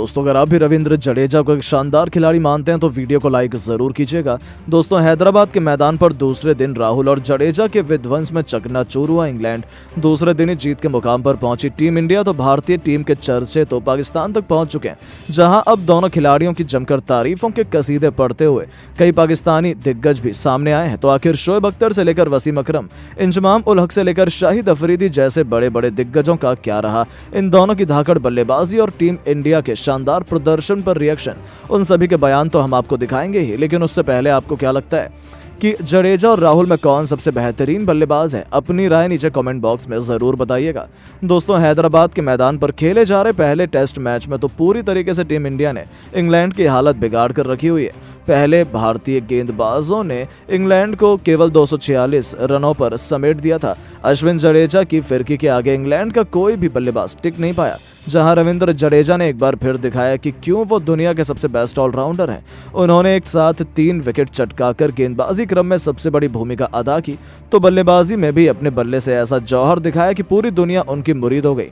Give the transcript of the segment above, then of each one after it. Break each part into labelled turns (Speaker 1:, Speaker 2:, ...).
Speaker 1: दोस्तों अगर आप भी रविंद्र जडेजा को एक शानदार खिलाड़ी मानते हैं तो वीडियो को लाइक जरूर कीजिएगा। दोस्तों हैदराबाद के मैदान पर दूसरे दिन राहुल और जडेजा के विध्वंस में चकनाचूर हुआ इंग्लैंड। दूसरे दिन ही जीत के मुकाम पर पहुंची टीम इंडिया तो भारतीय टीम के चर्चे तो पाकिस्तान तक पहुंच चुके हैं, जहां अब दोनों खिलाड़ियों की जमकर तारीफों के कसीदे पढ़ते हुए कई पाकिस्तानी दिग्गज भी सामने आए हैं। तो आखिर शोएब अख्तर से लेकर वसीम अकरम, इंजमाम उल हक से लेकर शाहिद अफरीदी जैसे बड़े बड़े दिग्गजों का क्या रहा इन दोनों की धाकड़ बल्लेबाजी और टीम इंडिया के शानदार प्रदर्शन पर रिएक्शन, उन सभी के बयान तो हम आपको दिखाएंगे ही, लेकिन उससे पहले आपको क्या लगता है कि जडेजा और राहुल में कौन सबसे बेहतरीन बल्लेबाज है? अपनी राय नीचे कमेंट बॉक्स में जरूर बताइएगा। दोस्तों हैदराबाद के मैदान पर खेले जा रहे पहले टेस्ट मैच में तो पूरी तरीके से टीम इंडिया ने इंग्लैंड की हालत बिगाड़ कर रखी हुई है। पहले भारतीय गेंदबाजों ने इंग्लैंड को केवल 246 रनों पर समेट दिया था। अश्विन जडेजा की फिरकी के आगे इंग्लैंड का कोई भी बल्लेबाज टिक नहीं पाया, जहां रविंद्र जडेजा ने एक बार फिर दिखाया कि क्यों वो दुनिया के सबसे बेस्ट ऑलराउंडर हैं। उन्होंने एक साथ 3 विकेट चटकाकर गेंदबाजी क्रम में सबसे बड़ी भूमिका अदा की तो बल्लेबाजी में भी अपने बल्ले से ऐसा जौहर दिखाया कि पूरी दुनिया उनकी मुरीद हो गई।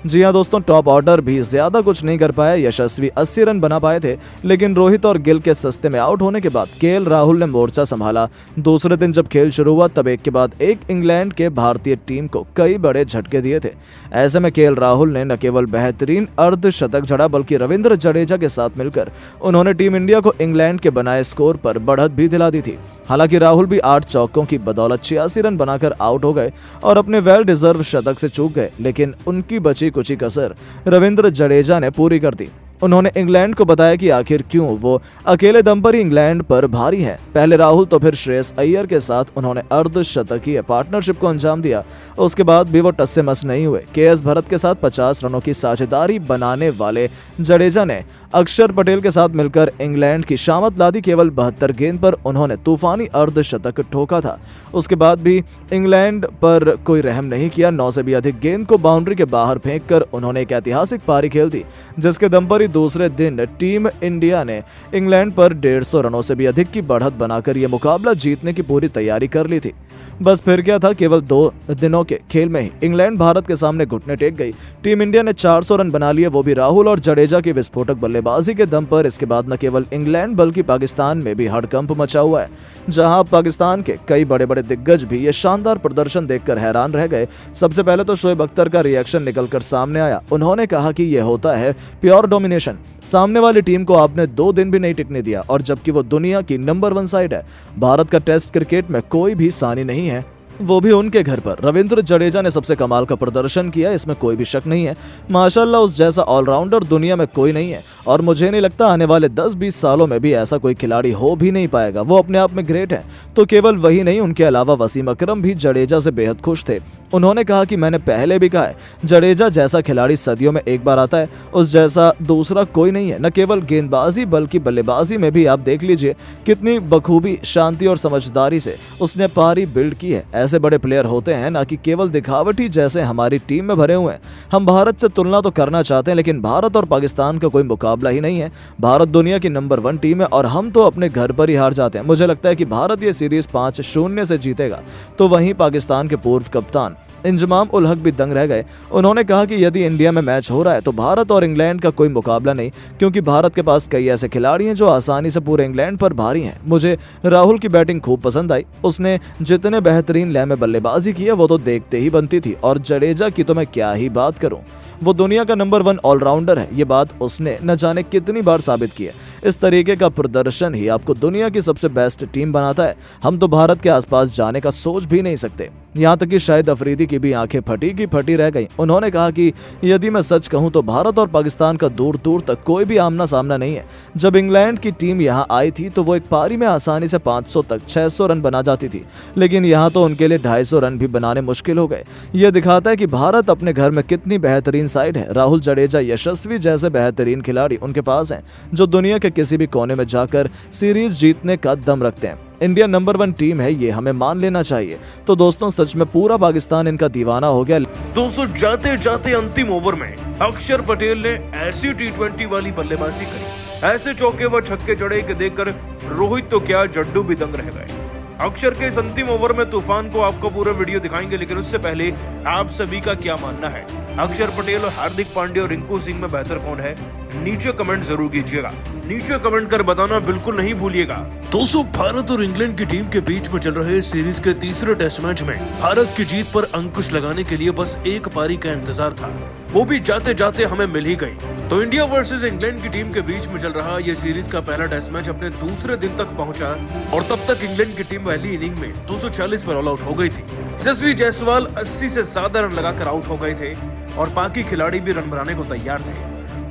Speaker 1: जी हां दोस्तों, टॉप ऑर्डर भी ज्यादा कुछ नहीं कर पाया। यशस्वी 80 रन बना पाए थे, लेकिन रोहित और गिल के सस्ते में आउट होने के बाद केएल राहुल ने मोर्चा संभाला। दूसरे दिन जब खेल शुरू हुआ तब एक के बाद एक इंग्लैंड के भारतीय टीम को कई बड़े झटके दिए थे। ऐसे में केएल राहुल ने न केवल बेहतरीन अर्धशतक जड़ा बल्कि रविंद्र जडेजा के साथ मिलकर उन्होंने टीम इंडिया को इंग्लैंड के बनाए स्कोर पर बढ़त भी दिला दी थी। हालांकि राहुल भी 8 चौकों की बदौलत 86 रन बनाकर आउट हो गए और अपने वेल डिजर्व शतक से चूक गए, लेकिन उनकी बची कुची कसर रविंद्र जडेजा ने पूरी कर दी। उन्होंने इंग्लैंड को बताया कि आखिर क्यों वो अकेले दम पर ही इंग्लैंड पर भारी है। पहले राहुल तो फिर श्रेयस अय्यर के साथ उन्होंने अर्धशतकीय पार्टनरशिप को अंजाम दिया। उसके बाद भी वो टस से मस नहीं हुए। केएस भरत के साथ 50 रनों की साझेदारी बनाने वाले जडेजा ने अक्षर पटेल के साथ मिलकर इंग्लैंड की शामत ला दी। केवल 72 गेंद पर उन्होंने तूफानी अर्धशतक ठोका था। उसके बाद भी इंग्लैंड पर कोई रहम नहीं किया। 9 से भी अधिक गेंद को बाउंड्री के बाहर फेंककर उन्होंने एक ऐतिहासिक पारी खेल दी, जिसके दम पर दूसरे दिन टीम इंडिया ने इंग्लैंड पर 150 रनों से भी अधिक की बढ़त बनाकर यह मुकाबला जीतने की पूरी तैयारी कर ली थी। बस फिर क्या था, केवल 2 दिनों के खेल में ही इंग्लैंड भारत के सामने घुटने टेक गई। टीम इंडिया ने 400 रन बना लिए, वो भी राहुल और जडेजा की विस्फोटक बल्लेबाजी के दम पर। इसके बाद न केवल इंग्लैंड बल्कि पाकिस्तान में भी हड़कंप मचा हुआ है, जहां पाकिस्तान के कई बड़े बड़े दिग्गज भी ये शानदार प्रदर्शन देखकर हैरान रह गए। सबसे पहले तो शोएब अख्तर का रिएक्शन निकलकर सामने आया। उन्होंने कहा कि यह होता है प्योर डोमिनेशन। सामने वाली टीम को आपने 2 दिन भी नहीं टिकने दिया, और जबकि वो दुनिया की नंबर 1 साइड है। भारत का टेस्ट क्रिकेट में कोई भी सानी नहीं है, वो भी उनके घर पर। रविंद्र जडेजा ने सबसे कमाल का प्रदर्शन किया, इसमें कोई भी शक नहीं है। माशाल्लाह उस जैसा ऑलराउंडर दुनिया में कोई नहीं है, और मुझे नहीं लगता आने वाले 10-20 सालों में भी ऐसा कोई खिलाड़ी हो भी नहीं पाएगा। वो अपने आप में ग्रेट है। तो केवल वही नहीं, उनके अलावा वसीम अकरम भी जडेजा से बेहद खुश थे। उन्होंने कहा कि मैंने पहले भी कहा है, जडेजा जैसा खिलाड़ी सदियों में एक बार आता है, उस जैसा दूसरा कोई नहीं है। न केवल गेंदबाजी बल्कि बल्लेबाजी में भी आप देख लीजिए कितनी बखूबी, शांति और समझदारी से उसने पारी बिल्ड की है। ऐसे बड़े प्लेयर होते हैं, ना कि केवल दिखावटी जैसे हमारी टीम में भरे हुए हैं। हम भारत से तुलना तो करना चाहते हैं, लेकिन भारत और पाकिस्तान का कोई मुकाबला ही नहीं है। भारत दुनिया की नंबर 1 टीम है और हम तो अपने घर पर ही हार जाते हैं। मुझे लगता है कि भारत ये सीरीज 5-0 से जीतेगा। तो वहीं पाकिस्तान के पूर्व कप्तान इंजमाम उल हक भी दंग रह गए। उन्होंने कहा कि यदि इंडिया में मैच हो रहा है तो भारत और इंग्लैंड का कोई मुकाबला नहीं, क्योंकि भारत के पास कई ऐसे खिलाड़ी हैं जो आसानी से पूरे इंग्लैंड पर भारी हैं। मुझे राहुल की बैटिंग खूब पसंद आई। उसने जितने बेहतरीन लय में बल्लेबाजी की है वो तो देखते ही बनती थी, और जडेजा की तो मैं क्या ही बात करूं। वो दुनिया का नंबर 1 ऑलराउंडर है, ये बात उसने न जाने कितनी बार साबित की है। इस तरीके का प्रदर्शन ही आपको दुनिया की सबसे बेस्ट टीम बनाता है। हम तो भारत के आसपास जाने का सोच भी नहीं सकते। यहाँ तक कि शाहिद अफरीदी की भी आंखें फटी की फटी रह गईं। उन्होंने कहा कि यदि मैं सच कहूं तो भारत और पाकिस्तान का दूर दूर तक कोई भी आमना सामना नहीं है। जब इंग्लैंड की टीम यहाँ आई थी तो वो एक पारी में आसानी से 500 तक 600 रन बना जाती थी, लेकिन यहाँ तो उनके लिए 250 रन भी बनाने मुश्किल हो गए। यह दिखाता है कि भारत अपने घर में कितनी बेहतरीन साइड है। राहुल, जडेजा, यशस्वी जैसे बेहतरीन खिलाड़ी उनके पास हैं, जो दुनिया के किसी भी कोने में जाकर सीरीज जीतने का दम रखते हैं। इंडिया नंबर 1 टीम है, ये हमें मान लेना चाहिए। तो दोस्तों सच में पूरा पाकिस्तान इनका दीवाना हो गया।
Speaker 2: दोस्तों जाते जाते अंतिम ओवर में अक्षर पटेल ने ऐसी T20 वाली बल्लेबाजी करी, ऐसे चौके व छक्के जड़े के देखकर रोहित तो क्या जड्डू भी दंग रह गए। अक्षर के इस अंतिम ओवर में तूफान को आपको पूरा वीडियो दिखाएंगे, लेकिन उससे पहले आप सभी का क्या मानना है? अक्षर पटेल और हार्दिक पांड्या और रिंकू सिंह में बेहतर कौन है? नीचे कमेंट जरूर कीजिएगा। नीचे कमेंट कर बताना बिल्कुल नहीं भूलिएगा। दोस्तों, भारत और इंग्लैंड की टीम के बीच में चल रहे सीरीज के तीसरे टेस्ट मैच में भारत की जीत पर अंकुश लगाने के लिए बस एक पारी का इंतजार था, वो भी जाते जाते हमें मिल ही गई। तो इंडिया वर्सेस इंग्लैंड की टीम के बीच में चल रहा ये सीरीज का पहला टेस्ट मैच अपने दूसरे दिन तक पहुंचा और तब तक इंग्लैंड की टीम पहली इनिंग में 240 पर ऑल आउट हो गई थी। यशस्वी जायसवाल 80 से ज्यादा रन लगाकर आउट हो गए थे और बाकी खिलाड़ी भी रन बनाने को तैयार थे।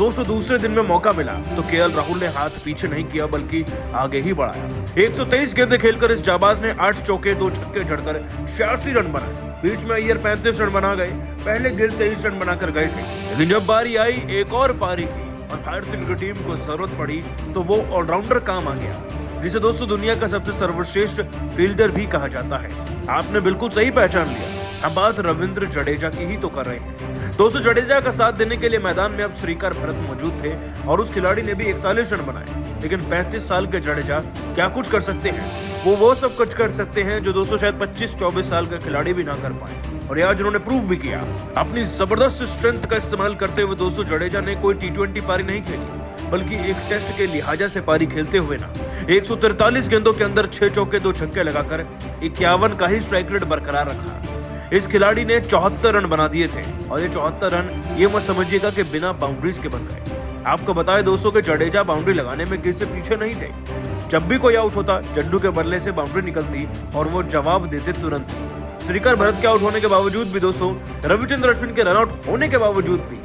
Speaker 2: दूसरे दिन में मौका मिला तो केएल राहुल ने हाथ पीछे नहीं किया बल्कि आगे ही बढ़ाया। 123 गेंदें खेलकर इस जाबाज ने 8 चौके 2 छक्के जड़कर 86 रन बनाए। बीच में अय्यर 35 रन बना गए, पहले गिल 23 रन बनाकर गए थे, लेकिन जब बारी आई एक और पारी की और भारतीय क्रिकेट टीम को जरूरत पड़ी तो वो ऑलराउंडर काम आ गया, जिसे दोस्तों दुनिया का सबसे सर्वश्रेष्ठ फील्डर भी कहा जाता है। आपने बिल्कुल सही पहचान लिया, हम बात रविंद्र जडेजा की ही तो कर रहे हैं। दोस्तों, जडेजा का साथ देने के लिए मैदान में अब श्रीकर भरत मौजूद थे और उस खिलाड़ी ने भी 41 रन बनाए, लेकिन 35 साल के जडेजा क्या कुछ कर सकते हैं? वो सब कुछ कर सकते हैं जो दोस्तों शायद 25-24 साल का खिलाड़ी भी ना कर पाए, और आज उन्होंने प्रूव भी किया। अपनी जबरदस्त स्ट्रेंथ का इस्तेमाल करते हुए दोस्तों जडेजा ने कोई T20 पारी नहीं खेली, बल्कि एक टेस्ट के लिहाजा से पारी खेलते हुए ना 143 गेंदों के अंदर 6 चौके 2 छक्के लगाकर 51 का ही स्ट्राइक रेट बरकरार रखा। इस खिलाड़ी ने 74 रन बना दिए थे और ये 74 रन ये मत समझिएगा कि बिना बाउंड्रीज के बन गए। आपको बताएं दोस्तों कि जडेजा बाउंड्री लगाने में किसी से पीछे नहीं थे। जब भी कोई आउट होता, जड्डू के बल्ले से बाउंड्री निकलती और वो जवाब देते तुरंत। श्रीकर भरत के आउट होने के बावजूद भी दोस्तों, रविचंद्र अश्विन के रनआउट होने के बावजूद भी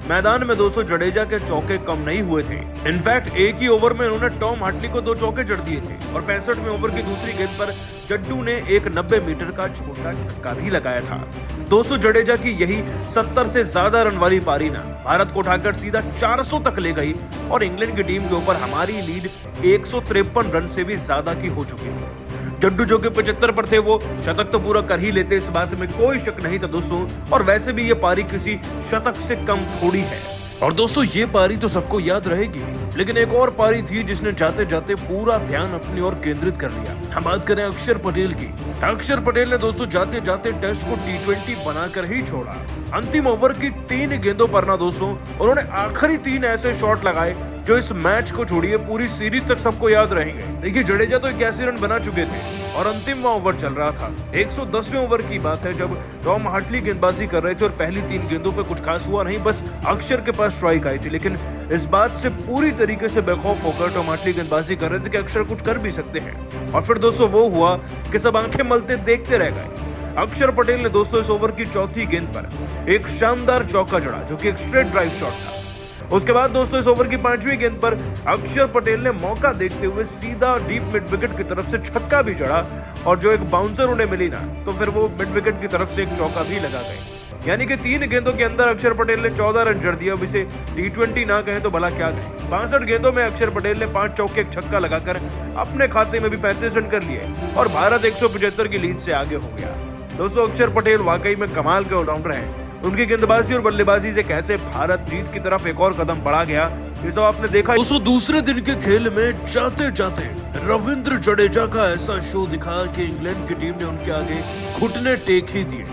Speaker 2: मैदान में दोस्तों जडेजा के चौके कम नहीं हुए थे। इनफैक्ट एक ही ओवर में उन्होंने टॉम हार्टली को 2 चौके जड़ दिए थे और 65वें ओवर की दूसरी गेंद पर जड्डू ने एक 90 मीटर का छोटा छक्का भी लगाया था। दोस्तों, जडेजा की यही 70 से ज्यादा रन वाली पारी ना भारत को उठाकर सीधा 400 तक ले गई और इंग्लैंड की टीम के ऊपर हमारी लीड 153 रन से भी ज्यादा की हो चुकी थी। जड्डू जो कि 75 पर थे, वो शतक तो पूरा कर ही लेते, इस बात में कोई शक नहीं था दोस्तों। और वैसे भी ये पारी किसी शतक से कम थोड़ी है। और दोस्तों, ये पारी तो सबको याद रहेगी, लेकिन एक और पारी थी जिसने जाते जाते पूरा ध्यान अपनी ओर केंद्रित कर लिया। हम बात करें अक्षर पटेल की। अक्षर पटेल ने दोस्तों जाते जाते टेस्ट को T20 बनाकर ही छोड़ा। अंतिम ओवर की 3 गेंदों पर ना दोस्तों उन्होंने आखिरी 3 ऐसे शॉट लगाए जो इस मैच को छोड़िए पूरी सीरीज तक सबको याद रहेंगे। देखिए, जडेजा तो 81 रन बना चुके थे और अंतिम ओवर चल रहा था। 110वें ओवर की बात है जब टॉम हार्टली गेंदबाजी कर रहे थे और पहली 3 गेंदों पे कुछ खास हुआ नहीं, बस अक्षर के पास स्ट्राइक आई थी। लेकिन इस बात से पूरी तरीके से बेखौफ होकर टॉम हार्टली गेंदबाजी कर रहे थे कि अक्षर कुछ कर भी सकते हैं। और फिर दोस्तों वो हुआ कि सब आंखें मलते देखते रह गए। अक्षर पटेल ने दोस्तों इस ओवर की चौथी गेंद पर एक शानदार चौका जड़ा जो कि एक स्ट्रेट ड्राइव शॉट था। उसके बाद दोस्तों इस ओवर की 5वीं गेंद पर अक्षर पटेल ने मौका देखते हुए सीधा डीप मिड विकेट की तरफ से छक्का भी जड़ा और जो एक बाउंसर उन्हें मिली ना, तो फिर वो मिड विकेट की तरफ से एक चौका भी लगा गए। यानी कि 3 गेंदों के अंदर अक्षर पटेल ने 14 रन जड़ दिया। अब इसे T20 ना कहें तो भला क्या कहें। 65 गेंदों में अक्षर पटेल ने 5 चौके 1 छक्का लगाकर अपने खाते में भी 35 रन कर लिए और भारत 175 की लीड से आगे हो गया। दोस्तों, अक्षर पटेल वाकई में कमाल के ऑलराउंडर हैं। उनकी गेंदबाजी और बल्लेबाजी से कैसे भारत जीत की तरफ एक और कदम बढ़ा गया, ये सब आपने देखा। दोस्तों, दूसरे दिन के खेल में जाते जाते रविंद्र जडेजा का ऐसा शो दिखा कि इंग्लैंड की टीम ने उनके आगे घुटने टेक ही दिए।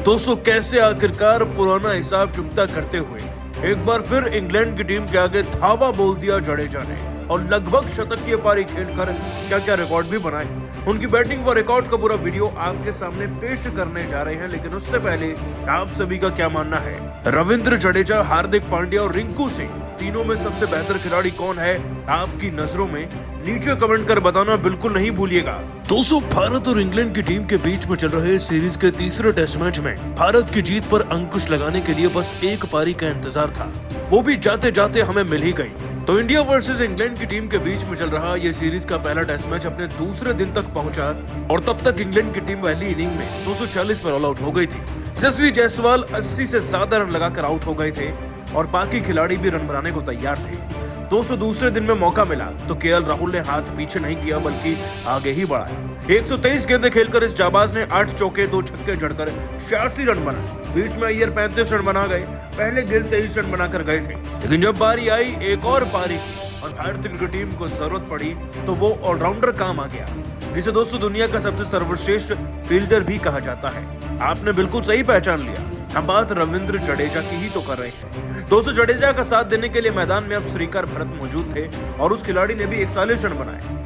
Speaker 2: दोस्तों, कैसे आखिरकार पुराना हिसाब चुकता करते हुए एक बार फिर इंग्लैंड की टीम के आगे धावा बोल दिया जडेजा ने और लगभग शतक की पारी खेलकर क्या क्या रिकॉर्ड भी बनाए। उनकी बैटिंग व रिकॉर्ड्स का पूरा वीडियो आपके सामने पेश करने जा रहे हैं, लेकिन उससे पहले आप सभी का क्या मानना है? रविंद्र जडेजा, हार्दिक पांड्या और रिंकू सिंह, तीनों में सबसे बेहतर खिलाड़ी कौन है आपकी नजरों में? नीचे कमेंट कर बताना बिल्कुल नहीं भूलिएगा। दोस्तों, भारत और इंग्लैंड की टीम के बीच में चल रहे सीरीज के तीसरे टेस्ट मैच में भारत की जीत पर अंकुश लगाने के लिए बस एक पारी का इंतजार था, वो भी जाते जाते हमें मिल ही गई। तो इंडिया वर्सेस इंग्लैंड की टीम के बीच में चल रहा ये सीरीज का पहला टेस्ट मैच अपने दूसरे दिन तक पहुंचा और तब तक इंग्लैंड की टीम पहली इनिंग में 240 पर ऑल आउट हो गई थी। यशस्वी जायसवाल 80 से ज्यादा रन लगाकर आउट हो गए थे और बाकी खिलाड़ी भी रन बनाने को तैयार थे। दूसरे दिन में मौका मिला तो केएल राहुल ने हाथ पीछे नहीं किया बल्कि आगे ही बढ़ाया। 123 गेंदें खेलकर इस जाबाज ने 8 चौके 2 छक्के जड़कर 86 रन बनाए। बीच में अय्यर 35 रन बना गए, पहले गिल 23 रन बनाकर गए थे, लेकिन जब बारी आई एक और पारी की और भारतीय क्रिकेट टीम को जरूरत पड़ी तो वो ऑलराउंडर काम आ गया, जिसे दोस्तों दुनिया का सबसे सर्वश्रेष्ठ फील्डर भी कहा जाता है। आपने बिल्कुल सही पहचान लिया, हम बात रविंद्र जडेजा की ही तो कर रहे हैं। दोस्तों, जडेजा का साथ देने के लिए मैदान में अब श्रीकर भरत मौजूद थे और उस खिलाड़ी ने भी 41 रन बनाए।